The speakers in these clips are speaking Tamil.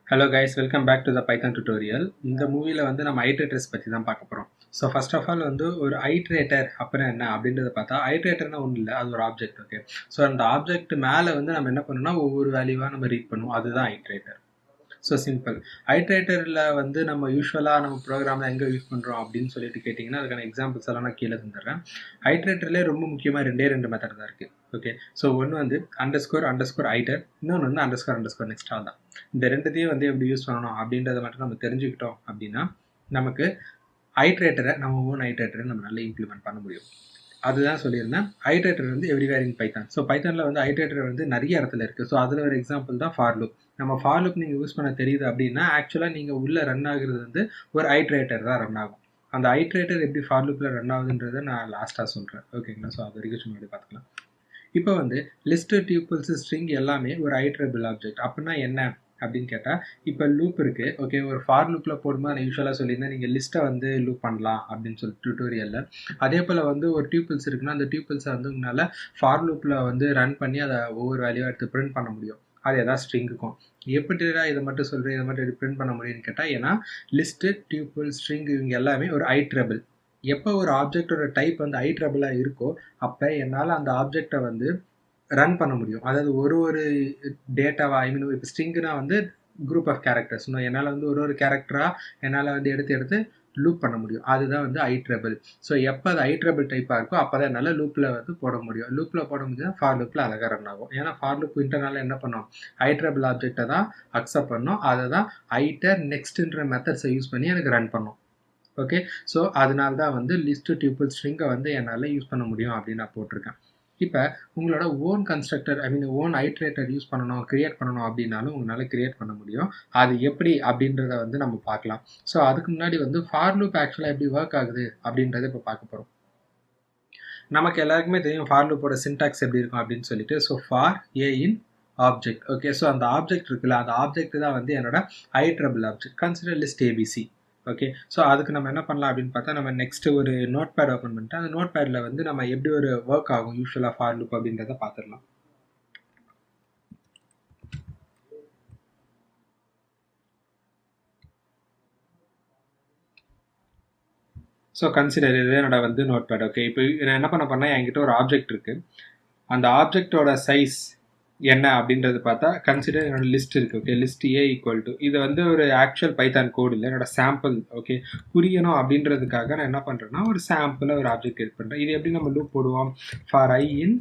Hello guys, welcome back to the Python tutorial. இந்த மூவில வந்து நம்ம ஐட்ரேட்டர்ஸ் பற்றி தான் பார்க்க போகிறோம். ஸோ ஃபர்ஸ்ட் ஆஃப் ஆல் வந்து ஒரு ஐட்ரேட்டர் அப்படின்னா என்ன அப்படின்றத பார்த்தா ஐட்ரேட்டர்னா ஒன்றும் இல்லை, அது ஒரு ஆப்ஜெக்ட். ஓகே, ஸோ அந்த ஆப்ஜெக்ட் மேலே வந்து நம்ம என்ன பண்ணணும்னா ஒவ்வொரு வேல்யூவாக நம்ம ரீட் பண்ணுவோம், அதுதான் ஐட்ரேட்டர். So simple. ஐட்ரேட்டரில் வந்து நம்ம யூஸ்வலாக நம்ம ப்ரோக்ராமில் எங்கே யூஸ் பண்ணுறோம் அப்படின்னு சொல்லிட்டு கேட்டிங்கன்னா அதுக்கான எக்ஸாம்பிள்ஸ் எல்லாம் நான் கீழே தந்துடுறேன். ஐட்ரேட்டர்லேயே ரொம்ப முக்கியமாக ரெண்டு மெத்தட் தான் இருக்குது. ஓகே, ஸோ ஒன்று வந்து அண்டர்ஸ்கோர் ஐட்டர், இன்னொன்று வந்து அண்டர்ஸ்கோர் நெக்ஸ்ட். ஆல் தான் இந்த ரெண்டுத்தையும் வந்து எப்படி யூஸ் பண்ணணும் அப்படின்றத மட்டும் நம்ம தெரிஞ்சுக்கிட்டோம் அப்படின்னா நமக்கு ஐட்ரேட்டரை நம்ம ஓன் ஐட்ரேட்டரை நம்ம நல்லா இம்ப்ளிமெண்ட் பண்ண முடியும். அதுதான் சொல்லியிருந்தேன். ஐட்ரேட்டர் வந்து எவ்ரிவேர் இன் பைத்தான். ஸோ பைத்தானில் வந்து ஐட்ரேட்டர் வந்து நிறைய இடத்துல இருக்குது. ஸோ அதில் ஒரு எக்ஸாம்பிள் தான் ஃபார் லூப். நம்ம ஃபார் லூப் நீங்கள் யூஸ் பண்ண தெரியுது அப்படின்னா ஆக்சுவலாக நீங்கள் உள்ளே ரன் ஆகுறது வந்து ஒரு ஐட்ரேட்டர் தான் ரன் ஆகும். அந்த ஐட்ரேட்டர் எப்படி ஃபார் லூப்பில் ரன் ஆகுதுன்றதை நான் லாஸ்ட்டாக சொல்கிறேன். ஓகேங்களா, ஸோ அது வரைக்கும் முன்னாடி பார்த்துக்கலாம். இப்போ வந்து லிஸ்ட்டு, டியூப்பிள்ஸ், ஸ்ட்ரிங் எல்லாமே ஒரு ஐட்ரேபிள் ஆப்ஜெக்ட். அப்படின்னா என்ன அப்படின்னு கேட்டால், இப்போ லூப் இருக்குது. ஓகே, ஒரு ஃபார் லூப்பில் போடும்போது நான் யூஸ்வலாக சொல்லியிருந்தேன் நீங்கள் லிஸ்ட்டை வந்து லூப் பண்ணலாம் அப்படின்னு சொல்லி டியூட்டோரியலில். அதே போல் வந்து ஒரு டியூப்பிள்ஸ் இருக்குன்னா அந்த டியூப்பிள்ஸை வந்து உங்களால் ஃபார் லூப்பில் வந்து ரன் பண்ணி அதை ஒவ்வொரு வேல்யூவாக எடுத்து பிரிண்ட் பண்ண முடியும். அது எதாவது ஸ்ட்ரிங்குக்கும். எப்படிடா இதை மட்டும் சொல்கிறேன், இதை மட்டும் பிரிண்ட் பண்ண முடியும்னு கேட்டால், ஏன்னா லிஸ்ட்டு, டியூப்பிள், ஸ்ட்ரிங் இவங்க எல்லாமே ஒரு ஐட்ரேபிள். எப்போ ஒரு ஆப்ஜெக்டோட டைப் வந்து ஐட்ரேபிளாக இருக்கோ அப்போ என்னால் அந்த ஆப்ஜெக்டை வந்து ரன் பண்ண முடியும். அதாவது ஒரு டேட்டாவா, ஐ மீன் இப்போ ஸ்ட்ரிங்குனா வந்து குரூப் ஆஃப் கேரக்டர்ஸ், என்னால் வந்து ஒரு கேரக்டராக என்னால் வந்து எடுத்து லூப் பண்ண முடியும். அதுதான் வந்து ஐட்ரேபிள். ஸோ எப்போ அது ஐட்ரேபிள் டைப்பாக இருக்கோ அப்போ தான் என்னால் லூப்பில் வந்து போட முடியும். லூப்பில் போட முடியுதுன்னா ஃபார் லூப்பில் அழகாக ரன் ஆகும். ஏன்னா ஃபார் லூப் இன்டர்னலாக என்ன பண்ணோம், ஐட்ரேபிள் ஆப்ஜெக்டை தான் அக்செப்ட் பண்ணோம். அதை தான் ஐட்டர் நெக்ஸ்ட்ன்ற மெத்தட்ஸை யூஸ் பண்ணி எனக்கு ரன் பண்ணோம். ஓகே, ஸோ அதனால தான் வந்து லிஸ்ட்டு, டியூப்பிள், ஸ்ட்ரிங்கை வந்து என்னால் யூஸ் பண்ண முடியும் அப்படின்னு நான் போட்டிருக்கேன். இப்போ உங்களோட ஓன் கன்ஸ்ட்ரக்டர், ஐ மீன் ஓன் ஐட்ரேட்டர் யூஸ் பண்ணணும், கிரியேட் பண்ணணும் அப்படின்னாலும் உங்களால் கிரியேட் பண்ண முடியும். அது எப்படி அப்படின்றத வந்து நம்ம பார்க்கலாம். ஸோ அதுக்கு முன்னாடி வந்து ஃபார் லூப் ஆக்சுவலாக எப்படி ஒர்க் ஆகுது அப்படின்றத இப்போ பார்க்க போகிறோம். நமக்கு எல்லாருக்குமே தெரியும் ஃபார் லூப்போட சின்டாக்ஸ் எப்படி இருக்கும் அப்படின்னு சொல்லிட்டு. So for a in object. Okay, so அந்த ஆப்ஜெக்ட் இருக்குல்ல, அந்த ஆப்ஜெக்ட் தான் வந்து என்னோட iterable object. Consider list A B C. Okay, so அதுக்கு நம்ம என்ன பண்ணலாம் அப்படின்னு பார்த்தா, நம்ம நெக்ஸ்ட் ஒரு நோட் பேட் ஓப்பன் பண்ணிட்டு அந்த நோட் பேடில் வந்து நம்ம எப்படி ஒரு ஒர்க் ஆகும் யூஸ்வலாக ஃபார் லூப் அப்படின்றத பார்த்துடலாம். ஸோ கன்சிடர் இது என்னோட வந்து நோட் பேட். ஓகே, இப்போ நான் என்ன பண்ண போறேன்னா என்கிட்ட ஒரு ஆப்ஜெக்ட் இருக்குது. அந்த ஆப்ஜெக்டோட சைஸ் என்ன அப்படின்றது பார்த்தா கன்சிடர் என்னோட லிஸ்ட் இருக்குது. Okay, list A equal to, இது வந்து ஒரு ஆக்சுவல் பைத்தான் கோடு இல்லை, என்னோட சாம்பிள். ஓகே, புரியணும் அப்படின்றதுக்காக நான் என்ன பண்ணுறேன்னா ஒரு சாம்பிளாக ஒரு ஆப்ஜெக்ட் கிரியேட் பண்ணுறேன். இது எப்படி நம்ம லூப் போடுவோம், ஃபார் ஐ இன்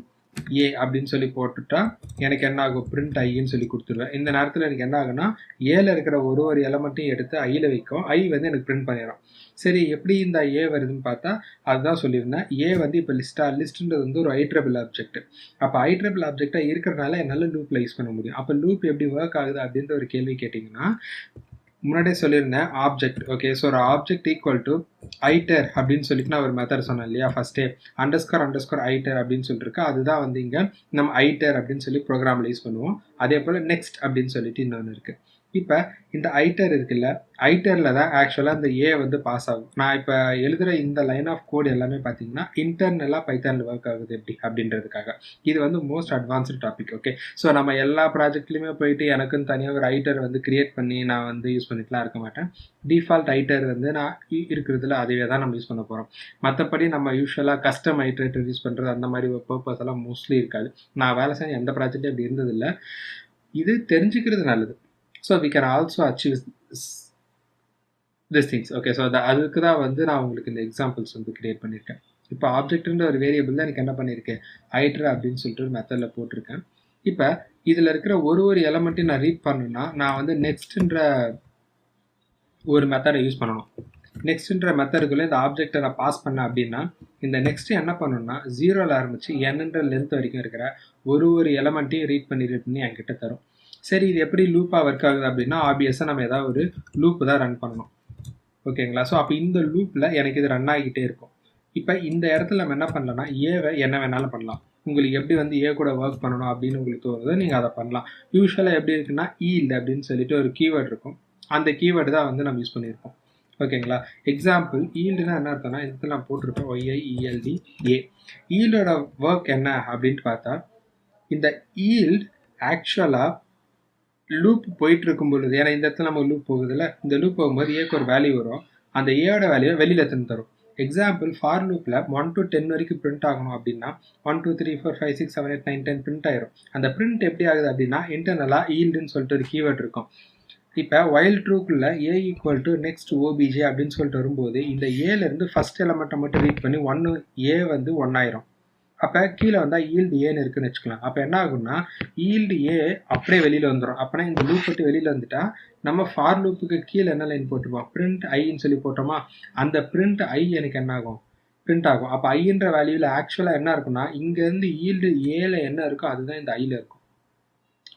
ஏ அப்படின்னு சொல்லி போட்டுட்டா எனக்கு என்ன ஆகும், பிரிண்ட் ஐன்னு சொல்லி கொடுத்துருவேன். இந்த நேரத்தில் எனக்கு என்ன ஆகுனா ஏல இருக்கிற ஒரு எலமெண்ட்டையும் எடுத்து ஐயில் வைக்கும், ஐ வந்து எனக்கு பிரிண்ட் பண்ணிடும். சரி, எப்படி இந்த ஏ வருதுன்னு பார்த்தா அதுதான் சொல்லியிருந்தேன். ஏ வந்து இப்போ லிஸ்ட்ன்றது வந்து ஒரு ஐட்ரபிள் ஆப்ஜெக்ட். அப்போ ஐட்ரபிள் ஆப்ஜெக்டாக இருக்கிறனால என்னால் லூப்பில் யூஸ் பண்ண முடியும். அப்போ லூப் எப்படி ஒர்க் ஆகுது அப்படின்ற ஒரு கேள்வி கேட்டிங்கன்னா முன்னாடியே சொல்லியிருந்தேன் ஆப்ஜெக்ட். ஓகே, ஸோ ஒரு ஆப்ஜெக்ட் ஈக்குவல் டு ஐட்டர் அப்படின்னு சொல்லிட்டு நான் ஒரு மெத்தட் சொன்னேன் இல்லையா ஃபர்ஸ்டே, அண்டர்ஸ்கோர் ஐட்டர் அப்படின்னு சொல்லிட்டு இருக்கு. அதுதான் வந்து இங்கே நம்ம ஐட்டர் அப்படின்னு சொல்லி ப்ரோக்ராமில் யூஸ் பண்ணுவோம். அதே போல் நெக்ஸ்ட் அப்படின்னு சொல்லிட்டு இன்னொன்று இருக்குது. இப்போ இந்த ஐட்டர் இருக்குல்ல, ஐட்டரில் தான் ஆக்சுவலாக இந்த ஏ வந்து பாஸ் ஆகும். நான் இப்போ எழுதுகிற இந்த லைன் ஆஃப் கோட் எல்லாமே பார்த்தீங்கன்னா இன்டர்னலாக பைத்தானில் ஒர்க் ஆகுது எப்படி அப்படின்றதுக்காக. இது வந்து most advanced topic. Okay, so நம்ம எல்லா ப்ராஜெக்ட்லையுமே போயிட்டு எனக்குன்னு தனியாக ஒரு ஐட்டர் வந்து கிரியேட் பண்ணி நான் வந்து யூஸ் பண்ணிட்டுலாம் இருக்க மாட்டேன். டிஃபால்ட் ஐட்டர் வந்து நான் இருக்கிறதுல அதுவே தான் நம்ம யூஸ் பண்ண போகிறோம். மற்றபடி நம்ம யூஸ்வலாக கஸ்டம் ஐட்டரேட்டர் யூஸ் பண்ணுறது அந்த மாதிரி ஒரு பர்பஸ் எல்லாம் மோஸ்ட்லி இருக்காது. நான் வேலை செஞ்ச எந்த ப்ராஜெக்டும் அப்படி இருந்ததில்லை. இது தெரிஞ்சுக்கிறது நல்லது. So we can also achieve this things. Okay, so அதுக்கு தான் வந்து நான் உங்களுக்கு இந்த எக்ஸாம்பிள்ஸ் வந்து கிரியேட் பண்ணியிருக்கேன். இப்போ ஆப்ஜெக்ட்ன்ற ஒரு வேரியபிள் தான் எனக்கு என்ன பண்ணியிருக்கேன், ஐட்டர் அப்படின்னு சொல்லிட்டு ஒரு மெத்தடில் போட்டிருக்கேன். இப்போ இதில் இருக்கிற ஒரு எலமெண்ட்டையும் நான் ரீட் பண்ணணும்னா நான் வந்து நெக்ஸ்ட்ன்ற ஒரு மெத்தடை யூஸ் பண்ணணும். நெக்ஸ்ட்ன்ற மெத்தடுக்குள்ளே இந்த ஆப்ஜெக்டை நான் பாஸ் பண்ணேன் அப்படின்னா இந்த நெக்ஸ்ட் என்ன பண்ணணும்னா 0ல் ஆரம்பித்து என்னன்ற லென்த் வரைக்கும் இருக்கிற ஒரு எலமெண்ட்டையும் ரீட் பண்ணி என்கிட்ட தரும். சரி, இது எப்படி லூப்பாக ஒர்க் ஆகுது அப்படின்னா ஆப்வியஸாக நம்ம ஏதாவது ஒரு லூப்பு தான் ரன் பண்ணணும். ஓகேங்களா, ஸோ அப்போ இந்த லூப்பில் எனக்கு இது ரன் ஆகிக்கிட்டே இருக்கும். இப்போ இந்த இடத்துல நம்ம என்ன பண்ணலாம்னா ஏவை என்ன வேணாலும் பண்ணலாம். உங்களுக்கு எப்படி வந்து ஏ கூட ஒர்க் பண்ணணும் அப்படின்னு உங்களுக்கு தோணுதோ நீங்கள் அதை பண்ணலாம். யூஸ்வலாக எப்படி இருக்குன்னா ஈல்டு அப்படின்னு சொல்லிட்டு ஒரு கீவேர்டு இருக்கும். அந்த கீவேர்டு தான் வந்து நம்ம யூஸ் பண்ணியிருக்கோம். ஓகேங்களா, எக்ஸாம்பிள் ஈல்டுனா என்ன அர்த்தம்னா இதுக்கு நான் போட்டிருப்பேன் ஒய்ஐஇஎல்டி ஏ. ஈல்டோட ஒர்க் என்ன அப்படின்ட்டு பார்த்தா இந்த ஈல்டு ஆக்சுவலாக லூப் போயிட்டு இருக்கும் பொழுது, ஏன்னா இந்த இடத்துல நம்ம லூப் போகுதுல்ல, இந்த லூப் போகும்போது ஏக்கு ஒரு வேல்யூ வரும். அந்த ஏயோட வேல்யூவை வெளியில் எடுத்துன்னு தரும். எக்ஸாம்பிள் ஃபார் லூப்பில் 1 to 10 வரைக்கும் பிரிண்ட் ஆகணும் அப்படின்னா 1 2 3 4 5 6 7 8 9 10 பிரிண்ட் ஆயிரும். அந்த பிரிண்ட் எப்படி ஆகுது அப்படின்னா இன்டர்னலாக ஈல்டுன்னு சொல்லிட்டு ஒரு கீவேர்ட் இருக்கும். இப்போ while ட்ரூக்குள்ள a equal to next OBJ அப்படின்னு சொல்லிட்டு வரும்போது இந்த ஏலேருந்து ஃபர்ஸ்ட் எலமெண்ட்டை மட்டும் ரீட் பண்ணி ஏ வந்து 1 ஆயிரும். அப்போ கீழே வந்தால் ஈல்டு ஏன்னு இருக்குன்னு வச்சுக்கலாம். அப்போ என்ன ஆகும்னா ஈல்டு ஏ அப்படியே வெளியில் வந்துடும். அப்போனா இந்த லூப் விட்டு வெளியில் வந்துட்டா நம்ம ஃபார் லூப்புக்கு கீழே என்ன லைன் போட்டுருவோம், பிரிண்ட் ஐன்னு சொல்லி போட்டோமா, அந்த பிரிண்ட் ஐ எனக்கு என்ன ஆகும், பிரிண்ட் ஆகும். அப்போ ஐன்ற வேல்யூவில் ஆக்சுவலாக என்ன இருக்குன்னா இங்கேருந்து ஈல்டு ஏல என்ன இருக்கோ அதுதான் இந்த ஐயில் இருக்கும்.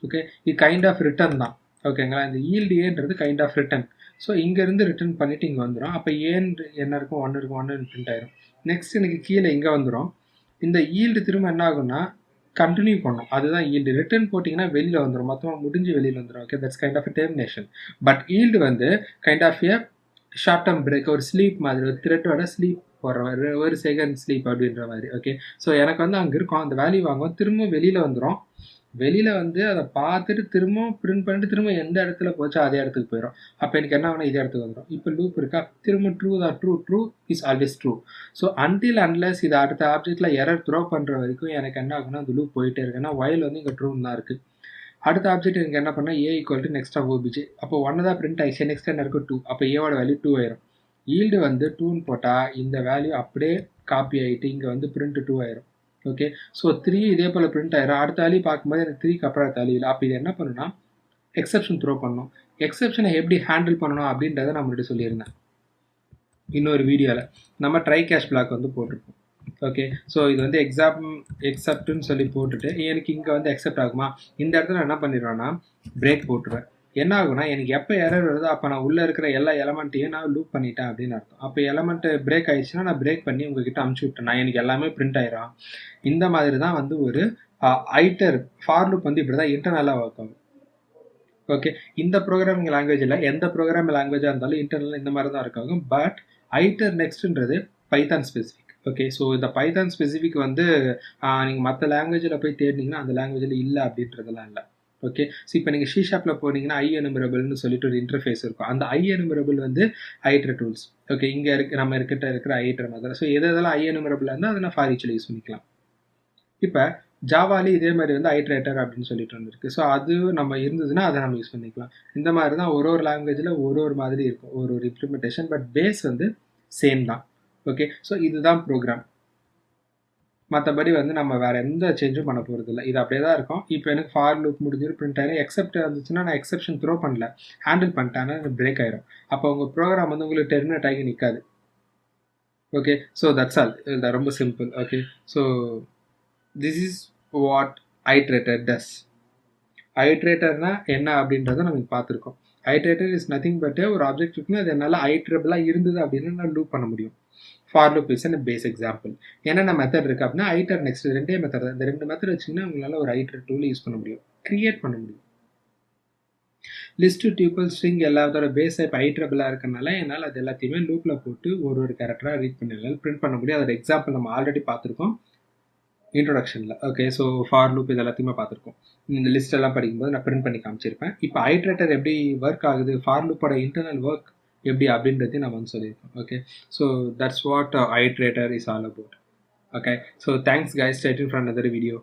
ஓகே, இது கைண்ட் ஆஃப் ரிட்டர்ன் தான். ஓகேங்களா, இந்த ஈல்டு ஏன்றது கைண்ட் ஆஃப் ரிட்டர்ன். ஸோ இங்கேருந்து ரிட்டர்ன் பண்ணிட்டு இங்கே வந்துடும். அப்போ ஏன்னு என்ன இருக்கும், 1 இருக்கும், 1 பிரிண்ட் ஆயிரும். நெக்ஸ்ட் எனக்கு கீழே இங்கே வந்துடும். இந்த ஈல்டு திரும்ப என்ன ஆகும்னா கண்டினியூ பண்ணும், அதுதான் ஈல்டு. ரிட்டர்ன் போட்டிங்கன்னா வெளியில் வந்துடும், மொத்தமாக முடிஞ்சு வெளியில் வந்துடும். Okay, that's kind of termination. But yield வந்து kind of a short term break, ஒரு ஸ்லீப் மாதிரி, ஒரு த்ரெட்டோட ஸ்லீப் போடுற மாதிரி, ஒரு செகண்ட் ஸ்லீப் அப்படின்ற மாதிரி. ஓகே, ஸோ எனக்கு வந்து அங்கே இருக்கும், அந்த வேல்யூ வாங்குவோம், திரும்ப வெளியில் வந்துடும். வெளியில் வந்து அதை பார்த்துட்டு திரும்ப பிரிண்ட் பண்ணிட்டு திரும்ப எந்த இடத்துல போச்சோ அதே இடத்துக்கு போயிடும். அப்போ எனக்கு என்ன ஆகுனா இதே இடத்துக்கு வந்துடும். இப்போ லூப் இருக்கா, திரும்ப ட்ரூ தான், true is always true. So until unless இது அடுத்த ஆப்ஜெக்டில் எரர் த்ரோ பண்ணுற வரைக்கும் எனக்கு என்ன ஆகுனா அந்த லூப் போயிட்டே இருக்கு. ஏன்னா while வந்து இங்கே ட்ரூன்னு தான் இருக்குது. அடுத்த ஆப்ஜெக்ட் எனக்கு என்ன பண்ணால் a equal to next of OBJ. அப்போ 1 தான் பிரிண்ட் ஆயிடுச்சு, நெக்ஸ்ட் என்ன இருக்கும் 2. அப்போ ஏவோட வேல்யூ 2 ஆயிரும். ஈல்டு வந்து 2ன்னு போட்டால் இந்த வேல்யூ அப்படியே காப்பி ஆகிட்டு இங்கே வந்து பிரிண்ட் 2 ஆயிரும். ஓகே, ஸோ 3 இதே போல் பிரிண்ட் ஆயிரும். அடுத்த வேல்யூ பார்க்கும்போது எனக்கு 3க்கு அப்புறம் அடுத்த வேல்யூ இல்லை. அப்போ இது என்ன பண்ணணும்னா எக்ஸப்ஷன் த்ரோ பண்ணணும். எக்ஸப்ஷனை எப்படி ஹேண்டில் பண்ணணும் அப்படின்றத நான் முன்னாடி சொல்லியிருந்தேன் இன்னொரு வீடியோவில். நம்ம ட்ரை கேஷ் பிளாக் வந்து போட்டிருப்போம். ஓகே, ஸோ இது வந்து எக்ஸப்ட்னு சொல்லி போட்டுட்டு எனக்கு இங்கே வந்து எக்ஸப்ட் ஆகுமா, இந்த இடத்துல நான் என்ன பண்ணிடுவேன்னா பிரேக் போட்டுருவேன். என்ன ஆகுனா எனக்கு எப்போ எரர் வருதோ அப்போ நான் உள்ளே இருக்கிற எல்லா எலமெண்ட்டையும் நான் லூப் பண்ணிட்டேன் அப்படின்னு அர்த்தம். அப்போ எலமெண்ட் பிரேக் ஆயிடுச்சுன்னா நான் பிரேக் பண்ணி உங்ககிட்ட அமுச்சு விட்டேன், நான் எனக்கு எல்லாமே பிரிண்ட் ஆயிரும். இந்த மாதிரி தான் வந்து ஒரு ஐட்டர் ஃபார் லூப் வந்து இப்படி தான் இன்டர்னலாக ஒர்க் ஆகும். ஓகே, இந்த ப்ரோக்ராமிங் லாங்குவேஜில் எந்த ப்ரோக்ராமிங் லாங்குவேஜாக இருந்தாலும் இன்டர்னல் இந்த மாதிரி தான் இருக்காகும். பட் ஐட்டர் நெக்ஸ்ட்ன்றது பைத்தான் ஸ்பெசிஃபிக். ஓகே, ஸோ இந்த பைத்தான் ஸ்பெசிஃபிக் வந்து நீங்கள் மற்ற லாங்குவேஜில் போய் தேடினீங்கன்னா அந்த லாங்குவேஜில் இல்லை அப்படின்றதெல்லாம் இல்லை. ஓகே, ஸோ இப்போ நீங்கள் சி ஷாப்பில் போனீங்கன்னா ஐ எனுமரபிள்னு சொல்லிட்டு ஒரு இன்டர்ஃபேஸ் இருக்கும். அந்த ஐ எனுமரபிள் வந்து ஐட்டர் டூல்ஸ். ஓகே, இங்கே நம்ம இருக்கிற ஐட்டர் மாதிரி. ஸோ எதெல்லாம் ஐ எனுமரபிளாக இருந்தால் அதை நான் ஃபார் ஈச்சில் யூஸ் பண்ணிக்கலாம். இப்போ ஜாவாலி இதே மாதிரி வந்து ஐட்ரேட்டர் அப்படின்னு சொல்லிட்டு வந்துருக்கு. ஸோ அது நம்ம இருந்ததுன்னா அதை நம்ம யூஸ் பண்ணிக்கலாம். இந்த மாதிரி தான் ஒரு லாங்குவேஜில் ஒரு மாதிரி இருக்கும், ஒரு இம்ப்ளிமெண்டேஷன். பட் பேஸ் வந்து சேம் தான். ஓகே, ஸோ இதுதான் ப்ரோக்ராம். மற்றபடி வந்து நம்ம வேறு எந்த சேஞ்சும் பண்ண போகிறது இல்லை, இது அப்படியே தான் இருக்கும். இப்போ எனக்கு ஃபார் லூப் முடிஞ்சிரு, பிரிண்ட் ஆயிரும். எக்ஸப்ட் இருந்துச்சுன்னா நான் எக்ஸப்ஷன் த்ரோ பண்ணல, ஹேண்டில் பண்ணிட்டேன்னா எனக்கு பிரேக் ஆயிரும். அப்போ உங்கள் ப்ரோக்ராம் வந்து உங்களுக்கு டெர்மினேட் ஆகி நிற்காது. Okay, so that's all. இது ரொம்ப simple. Okay, so this is what iterator does. ஐட்ரேட்டர்னா என்ன அப்படின்றத நம்ம பார்த்துருக்கோம். ஐட்ரேட்டர் இஸ் நத்திங் பட் ஒரு ஆப்ஜெக்ட் இருக்குன்னா அது என்னால் ஐட்ரபிளாக இருந்தது அப்படின்னு நான் லூப் பண்ண முடியும். For loop is and base example. என்னென்ன மெத்தட் இருக்குது அப்படின்னா ஐட்டர் நெக்ஸ்ட், ரெண்டே மெத்தட் தான். இந்த 2 மெத்தட் வச்சிங்கன்னா உங்களால் ஒரு ஐட்ரேட் டூல் யூஸ் பண்ண முடியும், கிரியேட் பண்ண முடியும். லிஸ்ட், டியூபிள், ஸ்ட்ரிங் எல்லாத்தோட பேஸ் டைப் ஐட்ரபிளாக இருக்கனால என்னால் அது எல்லாத்தையுமே லூப்பில் போட்டு ஒரு கேரக்டராக ரீட் பண்ணி பிரிண்ட் பண்ண முடியும். அதோட எக்ஸாம்பிள் நம்ம ஆல்ரெடி பார்த்துருக்கோம் இன்ட்ரோடக்ஷனில். ஓகே, ஸோ ஃபார் லூப் இது எல்லாத்தையுமே பார்த்துருக்கோம். இந்த லிஸ்ட் எல்லாம் படிக்கும்போது நான் பிரிண்ட் பண்ணி காமிச்சிருப்பேன். இப்போ ஐட்ரேட்டர் எப்படி ஒர்க் ஆகுது, ஃபார் லூப்போட இன்டர்னல் ஒர்க் எப்படி அப்படின்றதையும் நம்ம வந்து சொல்லியிருக்கோம். Okay, so that's what iterator is all about. Okay, so thanks guys, stay tuned for another video.